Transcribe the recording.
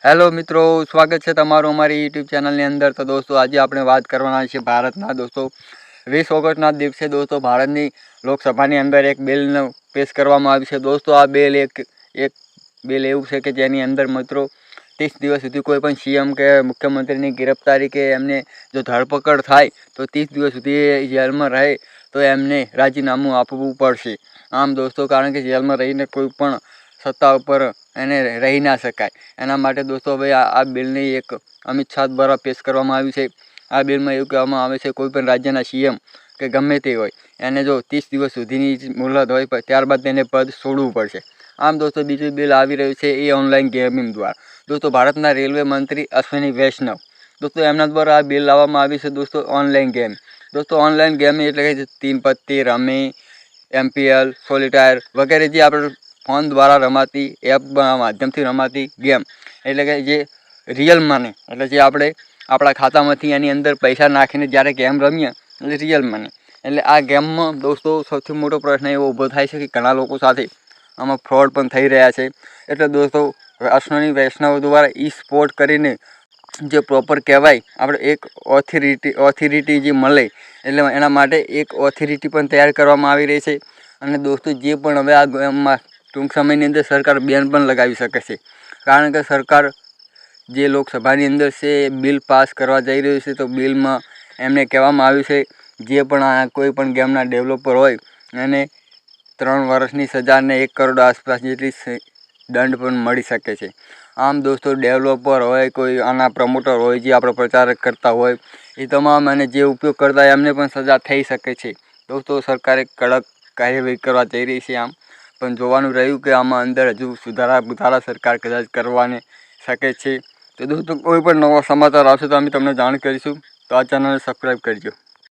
Hello મિત્રો, સ્વાગત છે તમારું અમારી યુટ્યુબ ચેનલની અંદર। તો દોસ્તો આજે આપણે વાત કરવાના છે ભારતના દોસ્તો 20 ઓગસ્ટના દિવસે દોસ્તો ભારતની લોકસભાની અંદર એક બિલ પેશ કરવામાં આવ્યું છે। દોસ્તો આ બિલ એક બિલ એવું છે કે જેની અંદર મિત્રો 30 દિવસ સુધી કોઈ પણ સીએમ કે મુખ્યમંત્રીની ગિરફ્તારી કે એમને જો ધરપકડ થાય તો 30 દિવસ સુધી જેલમાં રહે તો એમને રાજીનામું આપવું પડશે। આમ દોસ્તો કારણ કે જેલમાં રહીને કોઈ પણ સત્તા ઉપર એને રહી ના શકાય, એના માટે દોસ્તો હવે આ બિલની એક અમિત શાહ દ્વારા પેશ કરવામાં આવી છે। આ બિલમાં એવું કહેવામાં આવે છે કોઈ પણ રાજ્યના સીએમ કે ગમે તે હોય એને જો 30 દિવસ સુધીની મુહલત હોય ત્યારબાદ તેને પદ છોડવું પડશે। આમ દોસ્તો બીજું બિલ આવી રહ્યું છે એ ઓનલાઈન ગેમિંગ દ્વારા। દોસ્તો ભારતના રેલવે મંત્રી અશ્વિની વૈષ્ણવ દોસ્તો એમના દ્વારા આ બિલ લાવવામાં આવ્યું છે દોસ્તો ઓનલાઈન ગેમ। દોસ્તો ઓનલાઈન ગેમિંગ એટલે કે તીન પત્તી, રમી, MPL, સોલિટાયર વગેરે જે આપણે ફોન દ્વારા રમાતી એપ માધ્યમથી રમાતી ગેમ, એટલે કે જે રિયલ મની એટલે જે આપણે આપણા ખાતામાંથી એની અંદર પૈસા નાખીને જ્યારે ગેમ રમીએ એટલે રિયલ મની। એટલે આ ગેમમાં દોસ્તો સૌથી મોટો પ્રશ્ન એવો ઊભો થાય છે કે ઘણા લોકો સાથે આમાં ફ્રોડ પણ થઈ રહ્યા છે। એટલે દોસ્તો અશ્વિની વૈષ્ણવ દ્વારા ઈ સ્પોર્ટ કરીને જે પ્રોપર કહેવાય આપણે એક ઓથોરિટી જે મળે એટલે એના માટે એક ઓથોરિટી પણ તૈયાર કરવામાં આવી રહી છે। અને દોસ્તો જે પણ હવે આ ગેમમાં ટૂંક સમયની અંદર સરકાર બેન પણ લગાવી શકે છે, કારણ કે સરકાર જે લોકસભાની અંદર છે એ બિલ પાસ કરવા જઈ રહ્યું છે। તો બિલમાં એમને કહેવામાં આવ્યું છે જે પણ આ કોઈ પણ ગેમના ડેવલપર હોય એને 3 વર્ષની સજા અને 1 કરોડ આસપાસ જેટલી દંડ પણ મળી શકે છે। આમ દોસ્તો ડેવલપર હોય, કોઈ આના પ્રમોટર હોય, જે આપણો પ્રચારક કરતા હોય એ તમામ અને જે ઉપયોગ કરતા હોય એમને પણ સજા થઈ શકે છે। દોસ્તો સરકારે કડક કાર્યવાહી કરવા જઈ રહી છે આમ, પણ જોવાનું રહ્યું કે આમાં અંદર હજુ સુધારા સરકાર કદાચ કરવાને શકે છે। તો દોસ્તો કોઈ પણ નવા સમાચાર આવશે તો અમે તમને જાણ કરીશું, તો આ ચેનલને સબસ્ક્રાઈબ કરજો।